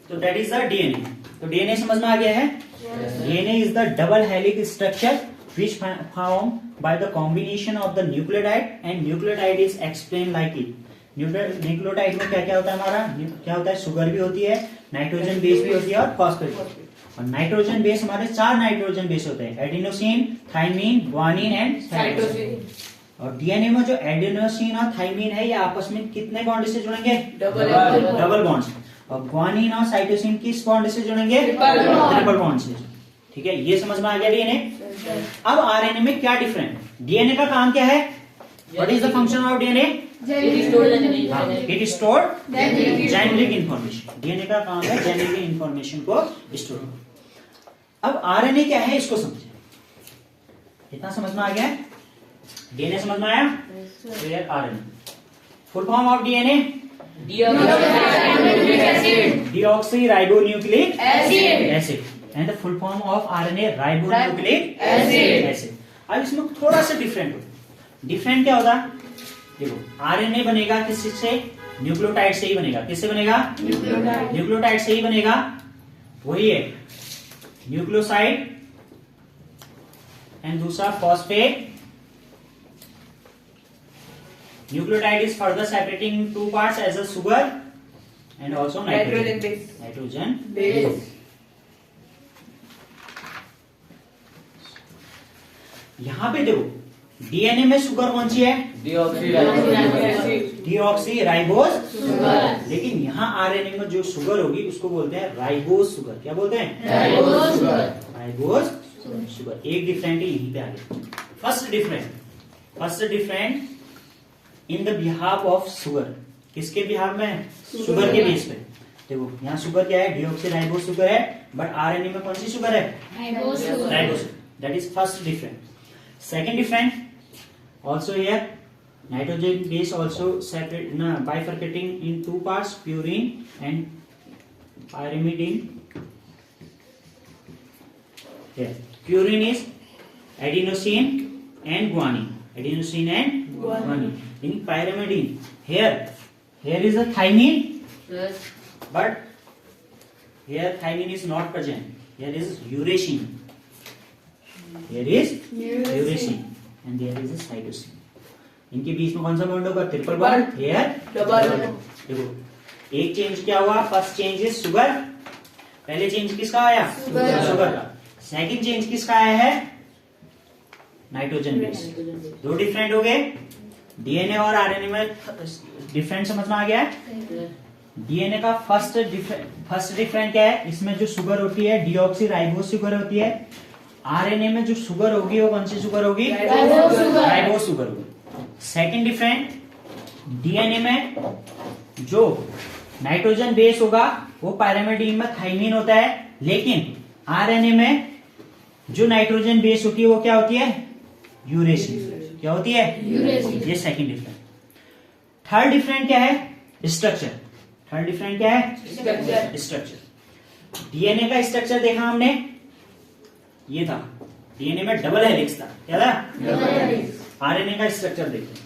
तो that is the DNA. तो DNA समझ में आ गया है। DNA is the double helix structure which formed by the combination of the nucleotide and nucleotide is explained like it. Nucleotide में क्या क्या होता है हमारा, क्या होता है, शुगर भी होती है, नाइट्रोजन बेस भी होती है और फॉस्फेट। और नाइट्रोजन बेस हमारे 4 नाइट्रोजन बेस होते हैं, adenosine, thymine, guanine and cytosine. और डीएनए में जो एडिनोसिन और थाइमिन है ये आपस में कितने बॉन्ड से जुड़ेंगे, डबल बॉन्ड से। और ग्वानिन और साइटोसिन किस बॉन्ड से जुड़ेंगे, ट्रिपल बॉन्ड से। ठीक है, ये समझ में आ गया डीएनए। अब आरएनए में क्या डिफरेंट, डीएनए का काम क्या है, what is the function of DNA, it store generic information. DNA का काम है जेनेरिक इंफॉर्मेशन को स्टोर। अब आरएनए क्या है इसको समझे, इतना समझ में आ गया, डीएनए समझ में आया। फिर RNA full form of DNA deoxyribonucleic acid and the full form of RNA ribonucleic acid. अब इसमें थोड़ा सा डिफरेंट क्या होता, देखो आरएनए बनेगा किससे, न्यूक्लियोटाइड से ही बनेगा। किससे बनेगा, न्यूक्लियोटाइड से ही बनेगा। वही है न्यूक्लियोसाइड एंड दूसरा phosphate. Nucleotide is further separating two parts as a sugar and also nitrogen base. यहां पे देखो डीएनए में शुगर कौन सी है, डीऑक्सीराइबोज शुगर। लेकिन यहाँ आरएनए में जो शुगर होगी उसको बोलते हैं राइबोज शुगर। क्या बोलते हैं, राइबोज शुगर। एक डिफरेंट है यहीं पे आ गया। First different in the behalf of sugar. किसके बिहाफ में, शुगर के बेस पे। देखो यहाँ शुगर क्या है, डीऑक्सीराइबोज शुगर है, बट आरएनए में कौन सी शुगर है, ribose. That is first different. Second different, also here nitrogen base also bifurcating in 2 parts, purine and pyrimidine. Here purine is adenosine and guanine. In pyrimidine, here is a thymine, but here thymine is not present. Here is uracil. Here is uracil and there is a cytosine. इनके बीच में कौन सा bond होगा, triple bond. Here double. देखो एक change क्या हुआ, first change is sugar. पहले चेंज किसका आया, शुगर का। सेकंड चेंज किसका आया है, नाइट्रोजन बेस। 2 डिफरेंट हो गए। डीएनए और आरएनए में डिफरेंट समझ में आ गया है। डीएनए का फर्स्ट डिफरेंट क्या है, इसमें जो शुगर होती है डीऑक्सीराइबोज शुगर होती है। आरएनए में जो शुगर होगी वो कौन सी शुगर होगी, राइबोज शुगर होगी। सेकंड डिफरेंट, डीएनए में जो नाइट्रोजन बेस होगा वो पायरामिडीन में थाइमिन होता है, लेकिन आरएनए में जो नाइट्रोजन बेस होती है वो क्या होती है, यूरेसिल। क्या होती है, यूरेसिल। ये सेकंड डिफरेंट। थर्ड डिफरेंट क्या है, स्ट्रक्चर। थर्ड डिफरेंट क्या है, स्ट्रक्चर। डीएनए का स्ट्रक्चर देखा हमने, ये था डीएनए में डबल हेलिक्स था। क्या था, डबल हेलिक्स। आरएनए का स्ट्रक्चर देखते हैं।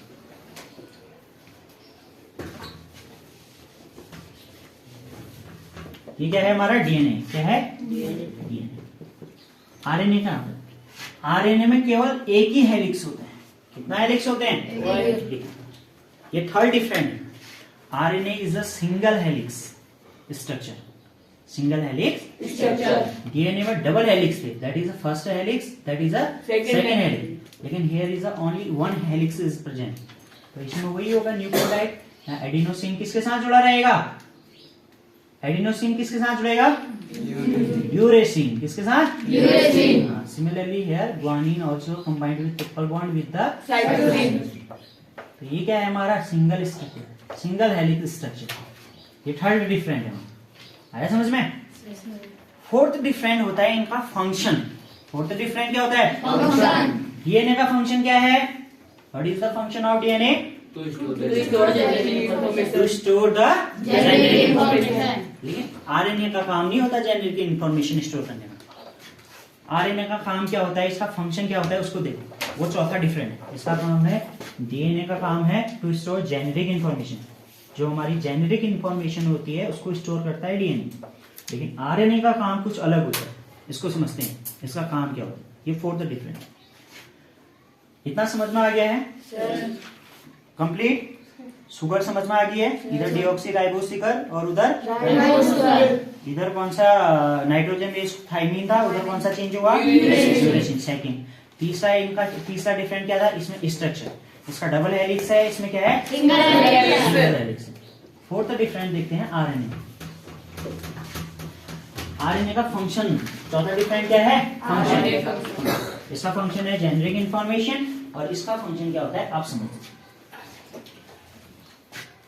ये क्या है हमारा डीएनए, क्या है डीएनए। आरएनए का, आरएनए में केवल एक ही हेलिक्स होता है। कितना हेलिक्स होते हैं, ये third different. RNA is a single helix structure. Single helix structure. DNA में डबल हेलिक्स थे, that is the first helix, that is the second helix. लेकिन here is only 1 helix is present. तो इसमें वही होगा न्यूक्लियोटाइड। एडिनोसिन किसके साथ जुड़ा रहेगा, एडिनोसिन किसके साथ जुड़ेगा, यूरेसिन। किसके साथ, यूरेसिन। Similarly here guanine also combined with triple bond with the cytosine. तो ये क्या है हमारा single structure, single helix structure. ये थर्ड डिफरेंट है। आया समझ में। फोर्थ डिफरेंट होता है इनका फंक्शन। फोर्थ डिफरेंट क्या होता है, फंक्शन। डीएनए का फंक्शन क्या है, what is the function of DNA, to store the generic information. लेकिन आरएनए का काम नहीं होता जेनेरिक इंफॉर्मेशन स्टोर करने का। आरएनए का काम क्या होता है, इसका फंक्शन क्या होता है उसको देखो, वो चौथा डिफरेंट है। इसका काम है, डीएनए का काम है टू स्टोर जेनेरिक इंफॉर्मेशन। जो हमारी जेनेरिक इंफॉर्मेशन होती है उसको स्टोर करता है डीएनए, लेकिन आरएनए का काम कुछ अलग होता है। इसको समझते हैं, इसका काम क्या होता है। ये 4th डिफरेंट। इतना समझ में आ गया है? कंप्लीट। शुगर समझ में आ गई है, इधर डीऑक्सी राइबोज शुगर और उधर इधर कौन सा नाइट्रोजन बेस्ड थाइमीन था, उधर कौन सा चेंज हुआ, यूरेसिन। सेकंड। तीसरा इनका तीसरा डिफरेंट क्या था, इसमें स्ट्रक्चर, इसका डबल हेलिक्स है, इसमें क्या है, सिंगल हेलिक्स। 4th डिफरेंट देखते हैं आरएनए। आरएनए का फंक्शन। 4th डिफरेंट क्या है, फंक्शन। इसका फंक्शन है जेनेरिक इंफॉर्मेशन और इसका फंक्शन क्या होता है आप समझो।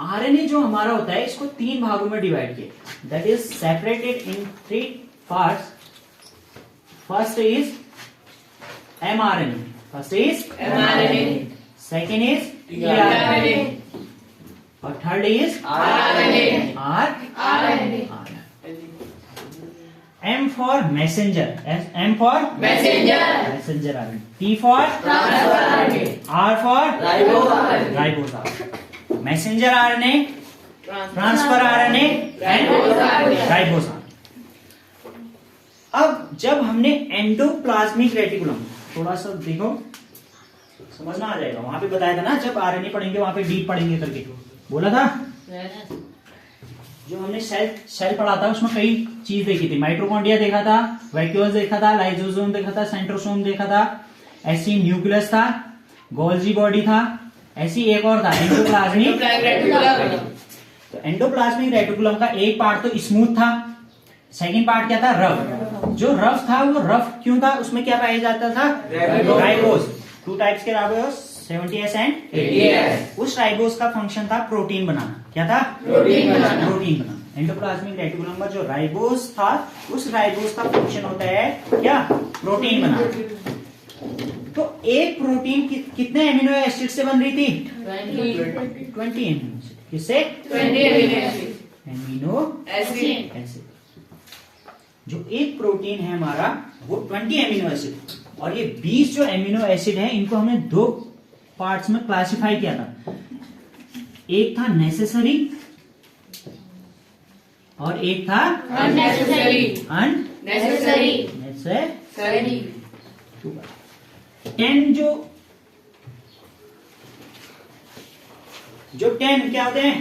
आरएनए जो हमारा होता है इसको 3 भागों में डिवाइड किया, that is separated in 3 parts. First is mRNA, second is tRNA और third is RNA. M for messenger, M for messenger RNA, T for transfer RNA, R for ribose RNA, messenger RNA, transfer RNA and ribose RNA। अब जब हमने endoplasmic reticulum, थोड़ा सा देखो समझना आ जाएगा, वहां पे बताया था ना जब आरएनए पढ़ेंगे वहां पे डीप पढ़ेंगे करके बोला था। जो हमने सेल पढ़ा था उसमें कई चीज देखी थी, माइटोकॉन्ड्रिया देखा था, वैक्यूल्स देखा था, लाइसोसोम देखा था, सेंट्रोसोम देखा था, ऐसी न्यूक्लियस था, गोल्जी बॉडी था, ऐसी एक और था एंडोप्लाज्मिक रेटिकुलम। तो एंडोप्लाज्मिक रेटिकुलम का एक पार्ट तो स्मूथ था, सेकंड पार्ट क्या था, रफ। जो रफ था वो रफ क्यों था, उसमें क्या पाया जाता था, राइबोज। 2 टाइप्स के राइबोज, 70S एंड 80S। उस राइबोज का फंक्शन था प्रोटीन बनाना। क्या था, प्रोटीन बनाना। एंडोप्लाज्मिक रेटिकुलम में जो राइबोज था उस राइबोज का फंक्शन होता है क्या, प्रोटीन बनाना। तो एक प्रोटीन कितने एमिनो एसिड से बन रही थी, 20 एमिनो एसिड। किससे, 20 एमिनो एसिड। जो एक प्रोटीन है हमारा वो 20 एमिनो एसिड, और ये 20 जो एमिनो एसिड है इनको हमने 2 पार्ट्स में क्लासिफाई किया था। एक था नेसेसरी और एक था अननेसेसरी। 10 जो 10 क्या होते हैं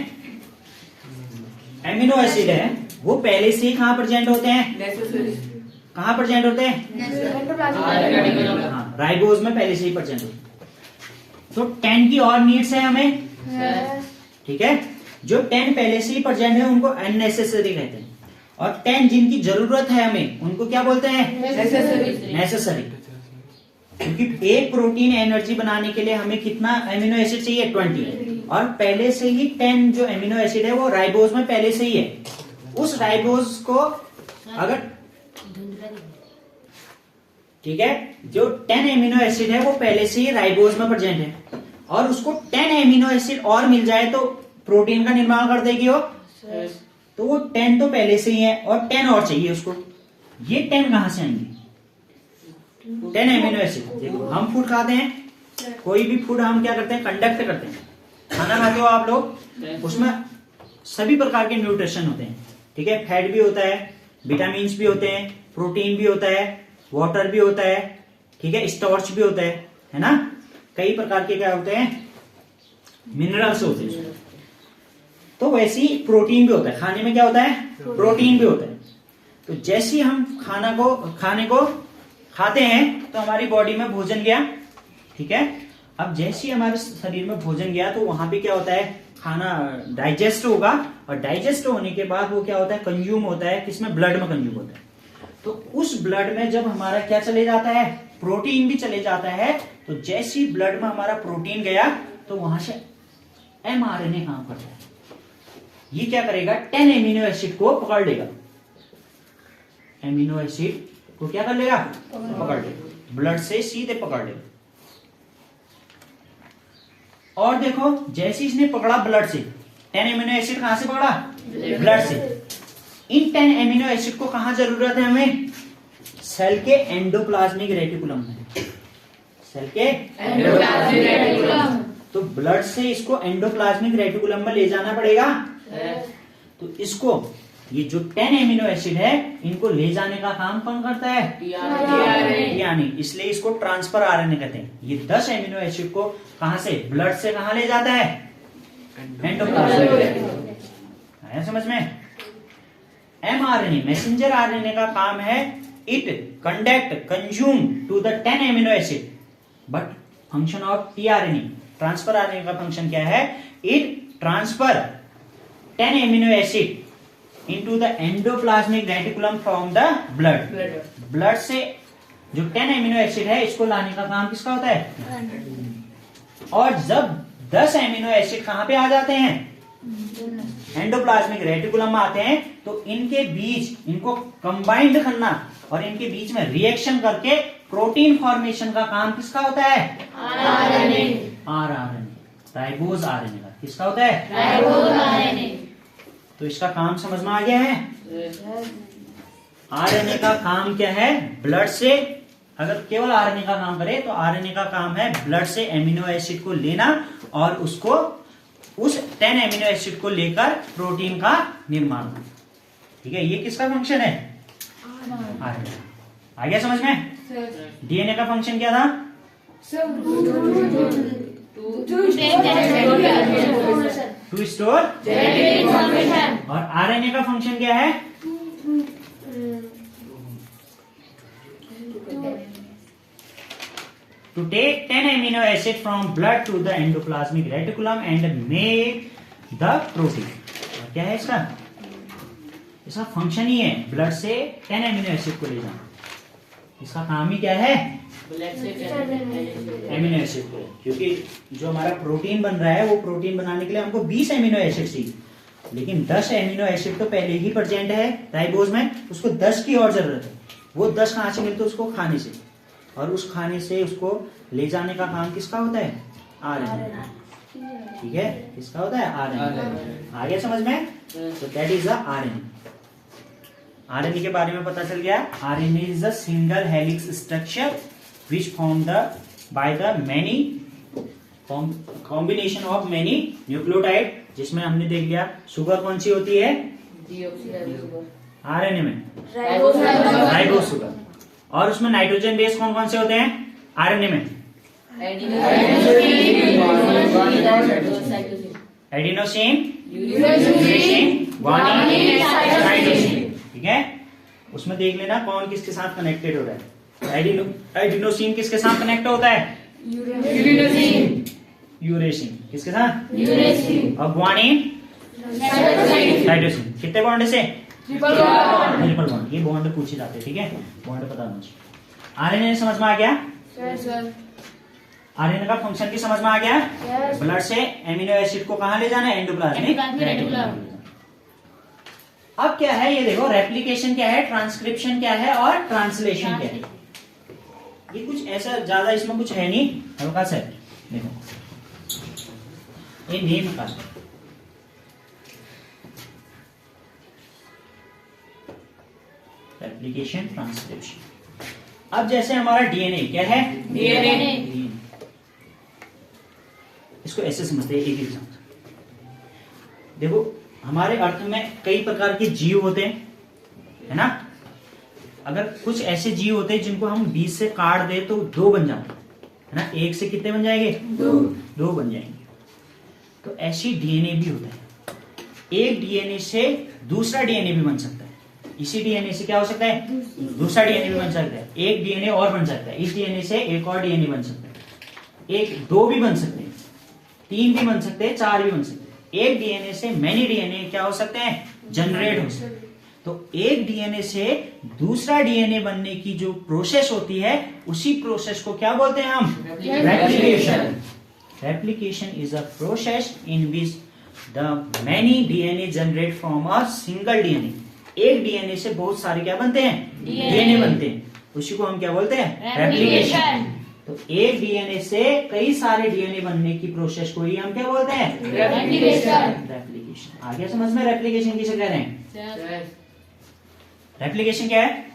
एमिनो एसिड है वो पहले से कहां प्रेजेंट होते हैं, कहां प्रेजेंट होते हैं, हाँ, राइबोज में पहले से ही प्रेजेंट होते हैं। तो 10 की और नीड्स है हमें, ठीक है। जो 10 पहले से ही प्रेजेंट है उनको अननेसेसरी कहते हैं, और 10 जिनकी जरूरत है हमें उनको क्या बोलते हैं, नेसेसरी। क्योंकि एक प्रोटीन एनर्जी बनाने के लिए हमें कितना एमिनो एसिड चाहिए, 20, और पहले से ही 10 जो एमिनो एसिड है वो राइबोज में पहले से ही है। उस राइबोज को अगर, ठीक है, जो 10 एमिनो एसिड है वो पहले से ही राइबोज में प्रेजेंट है, और उसको 10 एमिनो एसिड और मिल जाए तो प्रोटीन का निर्माण कर देगी वो। तो वो 10 तो पहले से ही है और 10 और चाहिए उसको। ये 10 कहां से आएंगे, 10 एमिनो एसिड। देखो हम फूड खाते हैं, कोई भी फूड हम क्या करते हैं, कंडक्ट करते हैं। खाना खाते हो आप लोग, उसमें सभी प्रकार के न्यूट्रिशन होते हैं, ठीक है। फैट भी होता है, विटामिन भी होते हैं, प्रोटीन भी होता है, वाटर भी होता है, ठीक है, स्टार्च भी होता है ना। कई प्रकार के क्या होते हैं, मिनरल्स होते हैं। तो वैसे ही प्रोटीन भी होता है, खाने में क्या होता है, प्रोटीन भी होता है। तो जैसे ही हम खाने को खाते हैं तो हमारी बॉडी में भोजन गया, ठीक है। अब जैसे ही हमारे शरीर में भोजन गया तो वहां पे क्या होता है, खाना डाइजेस्ट होगा, और डाइजेस्ट होने के बाद वो क्या होता है, कंज्यूम होता है, किसमें, ब्लड में कंज्यूम होता है। तो उस ब्लड में जब हमारा क्या चले जाता है, प्रोटीन भी चले जाता है। तो जैसे ही ब्लड में हमारा प्रोटीन गया तो वहां से एमआरएनए काम करता है। ये क्या करेगा, 10 एमिनो एसिड को पकड़ लेगा, एमिनो एसिड को क्या कर लेगा, पकड़ लेगा, ब्लड से सीधे पकड़ लेगा। और देखो जैसे इसने पकड़ा ब्लड से, 10 एमिनो एसिड कहां से पकड़ा, ब्लड से। इन 10 एमिनो एसिड को कहां जरूरत है हमें, सेल के एंडोप्लाज्मिक रेटिकुलम में, सेल के एंडोप्लाज्मिक रेटिकुलम। तो ब्लड से इसको एंडोप्लाज्मिक रेटिकुलम में ले जाना पड़ेगा। तो इसको ये जो 10 एमिनो एसिड है इनको ले जाने का काम कौन करता है? टीआरएनए। इसलिए इसको ट्रांसफर आरएनए कहते हैं। ये 10 एमिनो एसिड को कहां से, ब्लड से कहां ले जाता है? Endoplasmic reticulum. आया समझ में? एमआरएनए मैसेंजर आरएनए का काम है it conduct consume to the 10 amino acid, but function of tRNA transfer RNA का फंक्शन क्या है? It transfer 10 amino acid into the endoplasmic reticulum from the blood. Blood से जो 10 एमिनो एसिड है इसको लाने का काम किसका होता है? और जब 10 एमिनो एसिड कहां पे आ जाते हैं? एंडोप्लाज्मिक रेटिकुलम में आते हैं, तो इनके बीच इनको कंबाइंड करना और इनके बीच में रिएक्शन करके प्रोटीन फॉर्मेशन का काम किसका होता है? आरएनए। राइबोज आरएनए का किसका होता है? Ribose RNA. तो इसका काम समझ में आ गया है? आरएनए का काम क्या है? ब्लड से, अगर केवल आरएनए का काम करे तो आरएनए का काम है ब्लड से एमिनो एसिड को लेना और उसको उस 10 एमिनो एसिड को लेकर प्रोटीन का निर्माण। ठीक है, ये किसका फंक्शन है? आरएनए। आ गया समझ में? डीएनए का फंक्शन क्या था? टू स्टोर और आरएनए का फंक्शन क्या है? To take 10 amino acid from blood to the endoplasmic reticulum and make the protein। क्या है इसका? इसका फंक्शन ही है ब्लड से 10 एमिनो एसिड को ले जाना। इसका काम ही क्या है? एमिनो एसिड को, क्योंकि जो हमारा प्रोटीन बन रहा है वो प्रोटीन बनाने के लिए हमको 20 एमिनो एसिड चाहिए, लेकिन 10 एमिनो एसिड तो पहले ही प्रेजेंट है राइबोज में, उसको 10 की और जरूरत है। वो 10 कहां से मिलते? उसको खाने से, और उस खाने से उसको ले जाने का काम किसका होता है? आरएनए। ठीक है, किसका होता है? आरएनए। आ गया समझ में? तो that is the RNA. RNA के बारे में पता चल गया। RNA is a single helix structure which form by the many combination of many nucleotide, जिसमें हमने देख लिया शुगर कौन सी होती है? आरएनए में राइबोज शुगर। और उसमें नाइट्रोजन बेस कौन कौन से होते हैं आरएनए में? Adenosine, यूरेसिन, guanine, cytosine. ठीक है, उसमें देख लेना कौन किसके साथ कनेक्टेड हो रहा है। एडिनोसिन किसके साथ कनेक्ट होता है? यूरेसिन किसके साथ? यूरेसिन। और ग्वानिन, साइटोसिन। कितने बॉन्ड से? Triple bond. ये बॉन्ड पूछे जाते हैं। ठीक है, बॉन्ड पता होना चाहिए। आरएनए समझ में आ गया? आरएनए का फंक्शन भी समझ में आ गया? ब्लड से एमिनो एसिड को कहां ले जाना है? Endoplasmic reticulum. अब क्या है ये देखो, रेप्लिकेशन क्या है, ट्रांसक्रिप्शन क्या है और ट्रांसलेशन क्या है। ये कुछ ऐसा ज्यादा इसमें कुछ है नहीं, हल्का सा है। देखो ये नेम का रेप्लिकेशन, ट्रांसक्रिप्शन। अब जैसे हमारा डीएनए क्या है? डीएनए। इसको ऐसे समझते हैं, एक एग्जाम्पल देखो। हमारे अर्थ में कई प्रकार के जीव होते हैं, है ना? अगर कुछ ऐसे जीव होते हैं जिनको हम 20 से काट दे तो 2 बन जाते हैं, है ना? 1 से कितने बन जाएंगे? 2 बन जाएंगे। तो ऐसी डीएनए भी होता है। एक डीएनए से दूसरा डीएनए भी बन सकता है। इसी डीएनए से क्या हो सकता है? दूसरा डीएनए भी बन सकता है। एक डीएनए और बन सकता है। इस डीएनए से एक और डीएनए बन सकता है। 1, 2 भी बन सकते हैं, 3 भी बन सकते हैं, 4 भी बन सकते हैं। एक डीएनए से मैनी डीएनए क्या हो सकते हैं? जनरेट हो सकते हैं। तो एक डीएनए से दूसरा डीएनए बनने की जो प्रोसेस होती है, उसी प्रोसेस को क्या बोलते हैं हम? Replication. Replication is a process in which the many DNA generate from a single DNA. एक डीएनए से बहुत सारे क्या बनते हैं? डीएनए बनते हैं। उसी को हम क्या बोलते हैं? रेप्लिकेशन। तो एक डीएनए से कई सारे डीएनए बनने की प्रोसेस को ही हम क्या बोलते हैं? रेप्लिकेशन। आ गया समझ में? रेप्लिकेशन किसे कह रहे हैं? रेप्लिकेशन क्या है?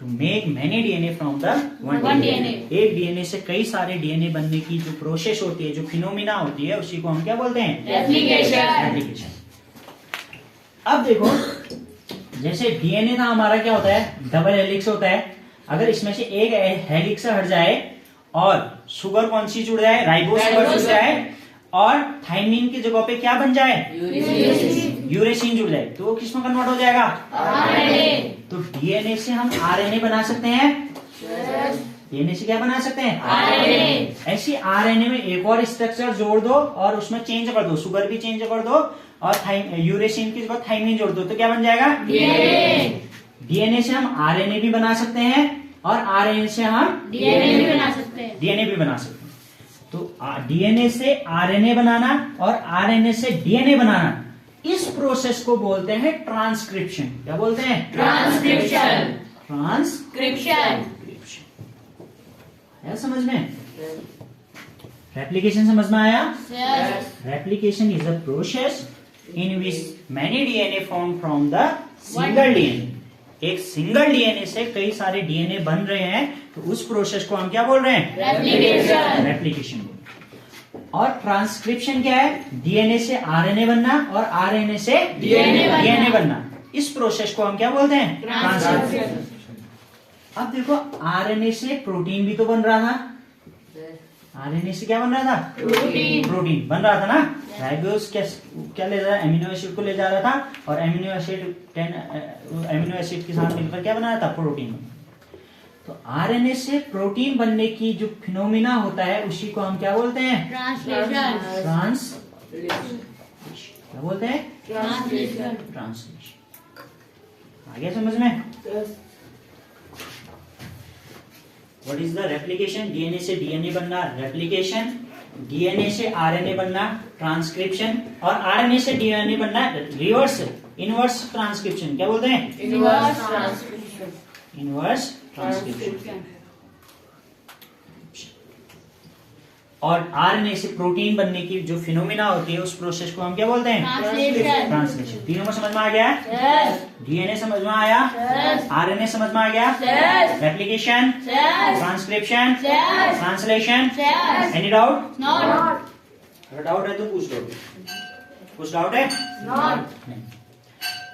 To make many DNA from the one DNA. एक डीएनए से कई सारे डीएनए बनने की जो प्रोसेस होती है, जो फिनोमिना होती है, उसी को हम क्या बोलते हैं? रेप्लिकेशन। अब देखो, जैसे डीएनए था हमारा, क्या होता है? डबल हेलिक्स होता है। अगर इसमें से एक हेलिक्स हट जाए और शुगर कौन सी जुड़ जाए? राइबोस शुगर जुड़ जाए और थाइमिन की जगह पे क्या बन जाए? यूरेसिन जुड़ जाए, तो वो किसमें कन्वर्ट हो जाएगा? आरएनए। तो डीएनए से हम आरएनए बना सकते हैं। डीएनए से क्या बना सकते हैं? आरएनए। ऐसी आरएनए में एक और स्ट्रक्चर जोड़ दो और उसमें चेंज कर दो, शुगर भी चेंज कर दो और यूरेसिन की जगह थाइमिन जोड़ दो, तो क्या बन जाएगा? डीएनए। डीएनए से हम आरएनए भी बना सकते हैं और आरएनए से हम डीएनए भी बना सकते हैं। तो डीएनए से आरएनए बनाना और आरएनए से डीएनए बनाना, इस प्रोसेस को बोलते हैं ट्रांसक्रिप्शन। क्या बोलते हैं? ट्रांसक्रिप्शन। आया समझ में? रेप्लिकेशन समझ में आया? Replication is a process in which many DNA form from the single DNA. एक सिंगल डीएनए से कई सारे डीएनए बन रहे हैं, तो उस प्रोसेस को हम क्या बोल रहे हैं? रेप्लिकेशन। और ट्रांसक्रिप्शन क्या है? डीएनए से आरएनए बनना और आरएनए से डीएनए बनना, इस प्रोसेस को हम क्या बोलते हैं? ट्रांसक्रिप्शन। अब देखो, आरएनए से प्रोटीन भी तो बन रहा था। आरएनए से क्या बन रहा था? प्रोटीन बन रहा था ना। राइबोस क्या ले रहा था? एमिनो एसिड को ले जा रहा था और एमिनो एसिड के साथ मिलकर क्या बना रहा था? प्रोटीन। तो आरएनए से प्रोटीन बनने की जो फिनोमिना होता है, उसी को हम क्या बोलते हैं? ट्रांसलेशन। क्या बोलते हैं? ट्रांसलेशन। आ गया समझ में? What is the replication? DNA से डीएनए बनना रेप्लिकेशन, डीएनए से आरएनए बनना ट्रांसक्रिप्शन, और आरएनए से डीएनए बनना रिवर्स इनवर्स ट्रांसक्रिप्शन। क्या बोलते हैं? Inverse transcription. और आरएनए से प्रोटीन बनने की जो फिनोमिना होती है, उस प्रोसेस को हम क्या बोलते हैं? ट्रांसलेशन। तीनों में समझ में आ गया? डीएनए समझ में आया? आरएनए समझ में आ गया? Replication, transcription, translation. Any doubt? अगर डाउट है तो पूछ लो। कुछ डाउट है? नहीं।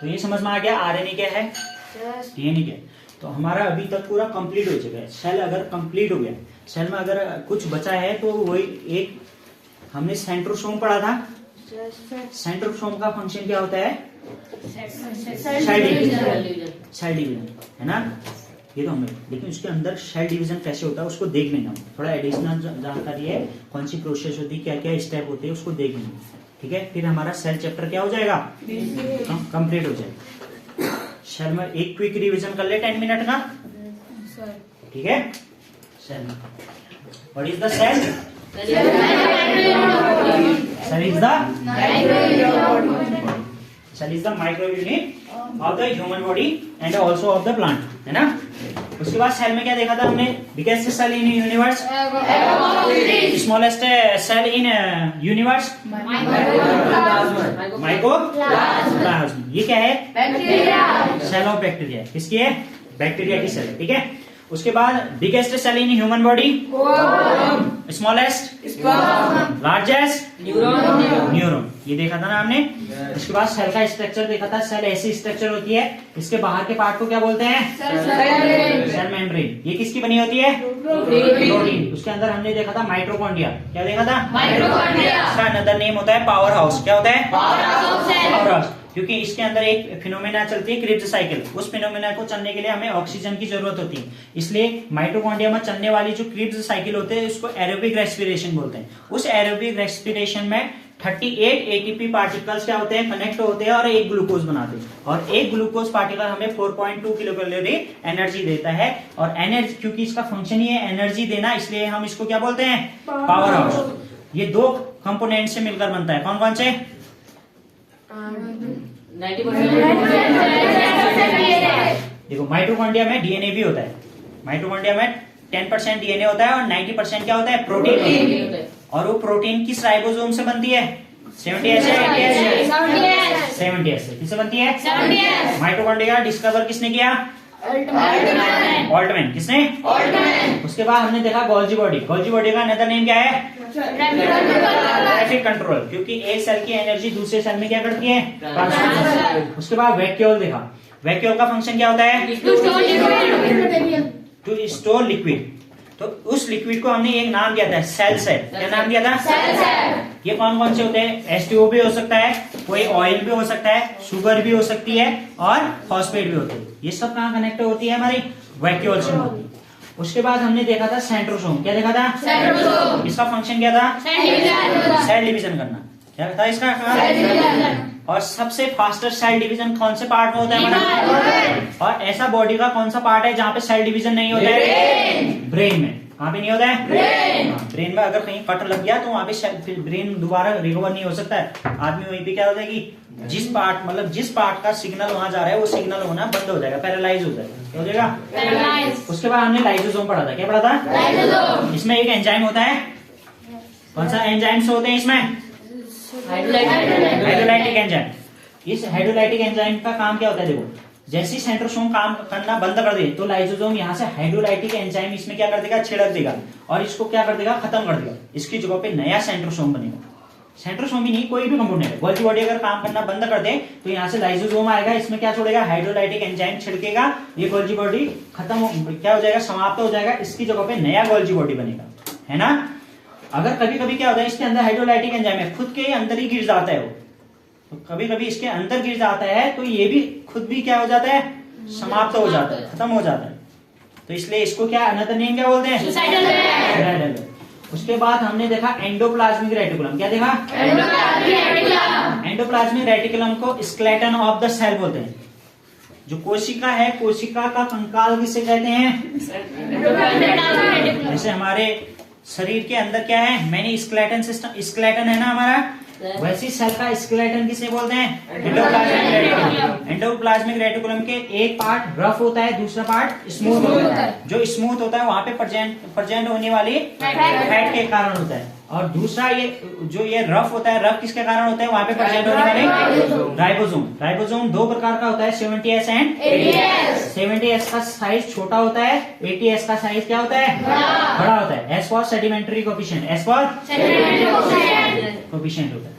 तो ये समझ में आ गया आरएनए क्या है, डीएनए क्या है। तो हमारा अभी तक पूरा कंप्लीट हो चुका है। सेल अगर कंप्लीट हो गया, सेल में अगर कुछ बचा है तो वही एक हमने सेंट्रोसोम पढ़ा था। सेंट्रोसोम का फंक्शन क्या होता है? सेल डिवीजन, है ना। ये तो हमने, लेकिन उसके अंदर सेल डिवीजन कैसे होता है उसको देख लेना। थोड़ा एडिशनल जानकारी है, कौन सी प्रोसेस होती है, क्या क्या स्टेप होते हैं, उसको देख लेना। ठीक है, फिर हमारा सेल चैप्टर क्या हो जाएगा? कंप्लीट हो जाएगा। सेल में एक क्विक रिवीजन कर ले 10 मिनट का। ठीक है। Cell, what is the cell? Cell is the micro unit of the human body and also of the plant, है ना। उसके बाद सेल में क्या देखा था हमने? Biggest cell in universe, smallest cell in universe, microplasm. ये क्या है? बैक्टीरिया। Cell of bacteria. किसकी है? बैक्टीरिया की सेल। ठीक है। उसके बाद biggest cell in human body, smallest, largest, neuron. ये देखा था ना हमने। उसके बाद सेल का स्ट्रक्चर देखा था। सेल ऐसी स्ट्रक्चर होती है, इसके बाहर के पार्ट को क्या बोलते हैं? Cell membrane. ये किसकी बनी होती है? प्रोटीन। उसके अंदर हमने देखा था माइटोकॉन्ड्रिया। क्या देखा था? माइटोकॉन्ड्रिया। इसका अनदर नेम होता है पावर हाउस। क्या होता है? Power house. क्योंकि इसके अंदर एक फिनोमेना चलती है, क्रिब्स साइकिल। उस फिनोमेना को चलने के लिए हमें ऑक्सीजन की जरूरत होती है, इसलिए माइटोकॉन्ड्रिया में चलने वाली जो क्रिब्स साइकिल होते हैं उसको एरोबिक रेस्पिरेशन बोलते हैं। उस एरोबिक रेस्पिरेशन में 38 एटीपी पार्टिकल्स क्या होते हैं? कनेक्ट होते हैं और एक ग्लूकोज बनाते हैं। और एक ग्लूकोज पार्टिकल हमें 4.2 किलो कैलोरी एनर्जी देता है। और एनर्जी, क्योंकि इसका फंक्शन ही है एनर्जी देना, इसलिए हम इसको क्या बोलते हैं? Power house. ये दो कंपोनेंट से मिलकर बनता है। कौन कौन से? 90%। देखो, माइटोकॉन्ड्रिया में डीएनए भी होता है। माइटोकॉन्ड्रिया में 10% डीएनए होता है और 90% क्या होता है? प्रोटीन। और वो प्रोटीन किस राइबोसोम से बनती है? 70S है। 70S से किससे बनती है? 70S। माइटोकॉन्ड्रिया डिस्कवर किसने किया? ऑल्टमैन। किसने? उसके बाद हमने देखा गोल्जी बॉडी। गोल्जी बॉडी का अनदर नेम क्या है? ट्रैफिक कंट्रोल, क्योंकि एक सेल की एनर्जी दूसरे सेल में क्या करती है? ट्रांसफर। उसके बाद वैक्यूल देखा। वैक्यूल का फंक्शन क्या होता है? To store liquid. तो उस लिक्विड को हमने एक नाम दिया था, सेल सेल। क्या नाम दिया था? सेल। ये कौन कौन से होते हैं? H2O भी हो सकता है, कोई ऑयल भी हो सकता है, शुगर भी हो सकती है और फॉस्फेट भी होते हैं। ये सब कहाँ कनेक्ट होती है? हमारी वैक्यूल से होती है। उसके बाद हमने देखा था सेंट्रोसोम। क्या देखा था? सेंट्रोसोम। इसका फंक्शन क्या था? सेल डिवीजन करना। क्या था इसका? और सबसे फास्टेस्ट सेल डिवीजन कौन से पार्ट में होता है हमारा? और ऐसा बॉडी का कौन सा पार्ट है जहाँ पे सेल डिवीजन नहीं होता है? ब्रेन में। कहाँ पे नहीं होता है? ब्रेन में अगर कहीं कट लग गया तो वहां पे ब्रेन दोबारा रिकवर नहीं हो सकता है। आदमी वहीं पे क्या होता है कि जिस पार्ट का सिग्नल वहां जा रहा है वो सिग्नल होना बंद हो जाएगा, पैरालाइज हो जाएगा। हो जाएगा। उसके बाद हमने लाइसोसोम पढ़ा था। क्या पढ़ा था? लाइसोसोम। इसमें एक एंजाइम होता है। कौन सा एंजाइम्स होते हैं इसमें? Hydrolytic enzyme. इस हाइड्रोलाइटिक एंजाइम का काम क्या होता है? देखो, जैसे सेंट्रोसोम काम करना बंद कर दे तो लाइसोसोम यहाँ से हाइड्रोलाइटिक एंजाइम इसमें क्या कर देगा? छिड़क देगा और इसको क्या कर देगा? खत्म कर देगा। इसकी जगह पे नया सेंट्रोसोम बनेगा। सेंट्रोसोम ही नहीं, कोई भी कंपोनेंट है। गोल्जी बॉडी अगर काम करना बंद कर दे तो यहाँ से लाइसोसोम आएगा, इसमें क्या छोड़ेगा? हाइड्रोलाइटिक एंजाइम छिड़केगा। ये गोल्जी बॉडी खत्म क्या हो जाएगा? समाप्त हो जाएगा। इसकी जगह पे नया गोल्जी बॉडी बनेगा, है ना। अगर कभी कभी क्या होता है, इसके अंदर हाइड्रोलाइटिक एंजाइम है, खुद के अंदर ही गिर जाता है वो, तो कभी कभी इसके अंदर गिर जाता है तो ये भी खुद भी क्या हो जाता है? समाप्त हो जाता है, खत्म हो जाता है। तो इसलिए इसको क्या अनदर नेम क्या बोलते हैं? सुसाइडल। उसके बाद हमने देखा एंडोप्लाज्मिक रेटिकुलम। क्या देखा? एंडोप्लाज्मिक रेटिकुलम को स्केलेटन ऑफ द सेल बोलते हैं। जो कोशिका है, कोशिका का कंकाल किसे कहते हैं? जैसे हमारे शरीर के अंदर क्या है? मैंने स्केलेटन सिस्टम, स्केलेटन है ना हमारा, वैसी सेल का स्केलेटन किसे बोलते हैं? Endoplasmic reticulum. एंडोप्लाज्मिक रेटिकुलम के एक पार्ट रफ होता है, दूसरा पार्ट स्मूथ होता है। जो स्मूथ होता है वहां पे प्रेजेंट होने वाली फैट के कारण होता है, और दूसरा ये रफ होता है, रफ किसके कारण होता है? वहां पे प्रेजेंट होने वाले राइबोसोम। राइबोसोम दो प्रकार का होता है, 70S एंड 80S। 70S का साइज छोटा होता है, 80S का साइज क्या होता है? बड़ा होता है। S for sedimentary coefficient, S for coefficient होता है।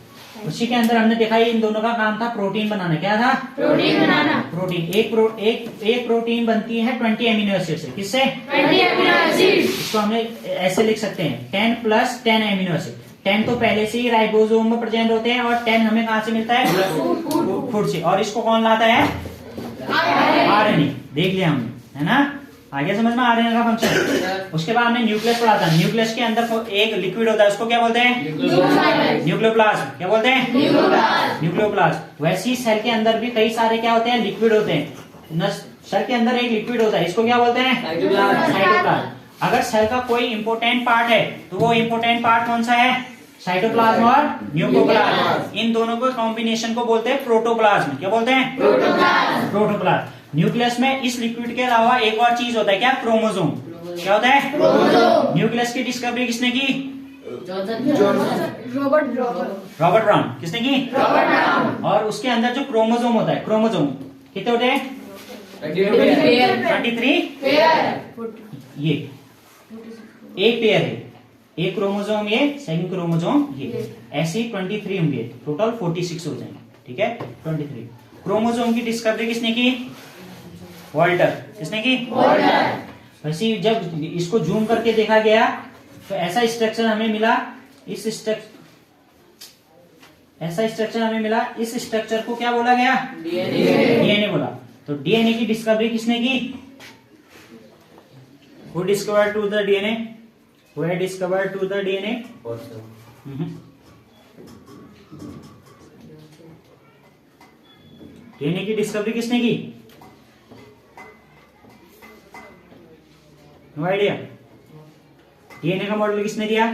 उसी के अंदर हमने देखा इन दोनों का काम था प्रोटीन बनाना। क्या था? प्रोटीन बनाना। प्रोटीन एक प्रोटीन बनती है 20 अमीनो एसिड से। किससे? 20 अमीनो एसिड। इसको हमने ऐसे लिख सकते हैं 10 + 10 अमीनो एसिड। 10 तो पहले से ही राइबोसोम में प्रेजेंट होते हैं और 10 हमें कहाँ से मिलता है? फूड से। और इसको कौन लाता है? आरएनए। देख लिया हमने, है ना। आगे समझ में आरएनए का फंक्शन। उसके बाद हमने न्यूक्लियस पढ़ा था। न्यूक्लियस के अंदर एक लिक्विड होता है, उसको क्या बोलते हैं? न्यूक्लियोप्लाज्म। क्या बोलते हैं? न्यूक्लियोप्लाज्म। वैसे ही सेल के अंदर भी कई सारे क्या होते हैं? लिक्विड होते हैं। सेल के अंदर एक लिक्विड होता है, इसको क्या बोलते हैं? साइटोप्लाज्म। अगर सेल का कोई इंपोर्टेंट पार्ट है तो वो इंपोर्टेंट पार्ट कौन सा है? साइटोप्लाज्म और न्यूक्लियोप्लाज्म। इन दोनों को कॉम्बिनेशन को बोलते हैं प्रोटोप्लाज्म। क्या बोलते हैं? प्रोटोप्लाज्म। न्यूक्लियस में इस लिक्विड के अलावा एक और चीज होता है, क्या? क्रोमोसोम। क्या होता है? क्रोमोसोम। न्यूक्लियस की डिस्कवरी किसने की? Robert brown. किसने की? Robert brown. और उसके अंदर जो क्रोमोसोम होता है, क्रोमोसोम कितने होते हैं? 23 पेयर। ये एक पेयर है, एक क्रोमोसोम ये, सेकंड क्रोमोसोम ये, ऐसे 23 होंगे, टोटल 46 हो जाएंगे। ठीक है, 23। क्रोमोसोम की डिस्कवरी किसने की? वॉल्टर। किसने की? वॉल्टर। वैसे जब इसको जूम करके देखा गया तो ऐसा स्ट्रक्चर हमें मिला, ऐसा स्ट्रक्चर हमें मिला। इस स्ट्रक्चर को क्या बोला गया? डीएनए बोला। तो डीएनए की डिस्कवरी किसने की? Who discovered to the DNA? Who had discovered to the DNA? DNA की डिस्कवरी किसने की? No idea. डीएनए का मॉडल किसने दिया?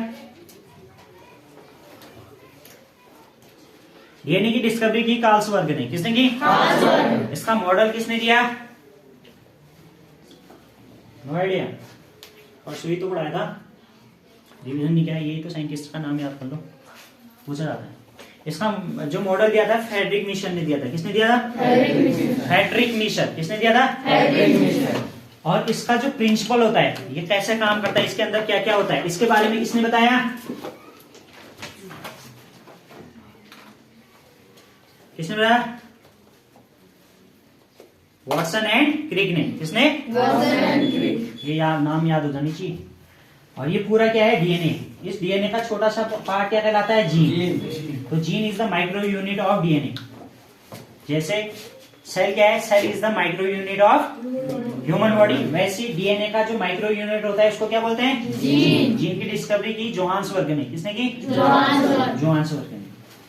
डीएनए की डिस्कवरी की कार्लसबर्ग ने। किसने की? कार्लसबर्ग। इसका मॉडल किसने दिया? No idea. और सुई तो पढ़ाया था, रिवीजन नहीं किया। यही तो साइंटिस्ट का नाम याद कर लो, पूछा जाता है। इसका जो मॉडल दिया था फ्रेडरिक मिशन ने दिया था। किसने दिया था? Friedrich Miescher. किसने दिया था? Friedrich Miescher. और इसका जो प्रिंसिपल होता है, ये कैसे काम करता है, इसके अंदर क्या क्या होता है, इसके बारे में किसने बताया? किसने बताया? वॉटसन एंड क्रिक ने। किसने? Watson and Crick. ये नाम याद हो जानी चाहिए। और ये पूरा क्या है? डीएनए। इस डीएनए का छोटा सा पार्ट क्या कहलाता है? जीन। तो gene is the micro unit of DNA. जैसे सेल क्या है? Cell is the micro unit of human body. वैसे डीएनए का जो माइक्रो यूनिट होता है उसको क्या बोलते हैं? जीन। जीन की डिस्कवरी की जोहान्सबर्ग ने। किसने की? जोहान्सबर्ग ने।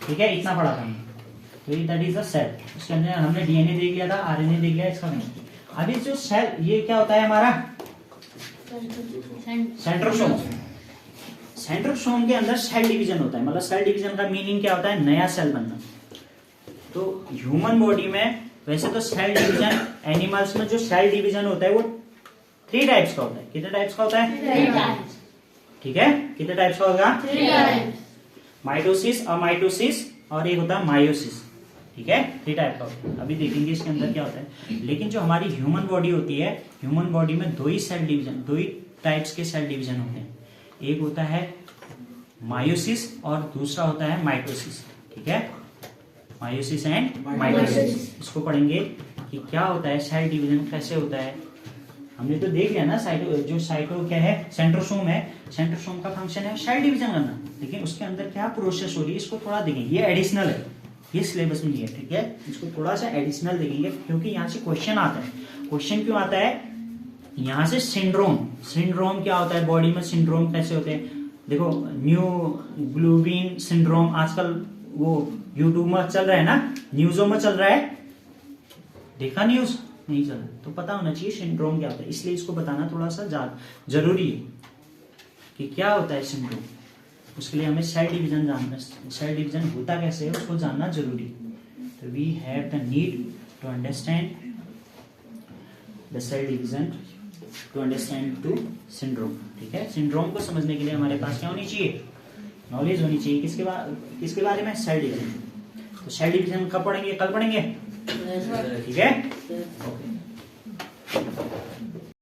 ठीक है, इतना पढ़ा था हमने। तो दैट इज द सेल। उसके अंदर हमने डीएनए देख लिया था, आरएनए देख लिया, इसका नहीं। अभी जो सेल, ये क्या होता है हमारा? सेंट्रोसोम। सेंट्रोसोम के अंदर सेल डिवीजन होता है। मतलब सेल डिवीजन का मीनिंग क्या होता है? नया सेल बनना। तो ह्यूमन बॉडी में वैसे तो सेल डिवीजन, एनिमल्स में जो सेल डिवीजन होता है वो 3 टाइप्स का होता है। कितने टाइप्स का होता है? ठीक है, कितने टाइप्स का होगा? 3 टाइप्स। माइटोसिस, अमाइटोसिस और एक होता है मायोसिस। ठीक है, 3 टाइप का होता है। अभी देखेंगे इसके अंदर क्या होता है। लेकिन जो हमारी ह्यूमन बॉडी होती है, ह्यूमन बॉडी में 2 ही सेल डिवीजन, 2 ही टाइप्स के सेल डिवीजन होते हैं। एक होता है मायोसिस और दूसरा होता है माइटोसिस। ठीक है, मायोसिस एंड माइटोसिस। इसको पढ़ेंगे कि क्या होता है, सेल डिवीजन कैसे होता है। हमने तो देख लिया ना, साइटो क्या है? सेंट्रोसोम है। सेंट्रोसोम का फंक्शन है सेल डिवीजन करना, लेकिन उसके अंदर क्या प्रोसेस हो रही है इसको थोड़ा देखेंगे। ये एडिशनल है, ये सिलेबस में नहीं है। ठीक है, इसको थोड़ा सा एडिशनल देखेंगे क्योंकि यहाँ से क्वेश्चन आता है। क्वेश्चन क्यों आता है? यहाँ से सिंड्रोम। सिंड्रोम क्या होता है? बॉडी में सिंड्रोम कैसे होते हैं? देखो, न्यू ग्लोबिन सिंड्रोम आजकल वो यूट्यूब में चल रहा है ना, न्यूजों में चल रहा है। देखा न्यूज? नहीं चला तो पता होना चाहिए सिंड्रोम क्या होता है। इसलिए इसको बताना थोड़ा सा जरूरी है कि क्या होता है सिंड्रोम। उसके लिए हमें सेल डिवीजन जानना, सेल डिवीजन होता कैसे है उसको जानना जरूरी है। तो we have the need to understand the cell division to understand to syndrome. ठीक है, सिंड्रोम को समझने के लिए हमारे पास क्या होनी चाहिए? नॉलेज होनी चाहिए। किसके बारे में? Cell division. तो सेल डिवीजन कब पढ़ेंगे? कल पढ़ेंगे। ठीक है, ओके।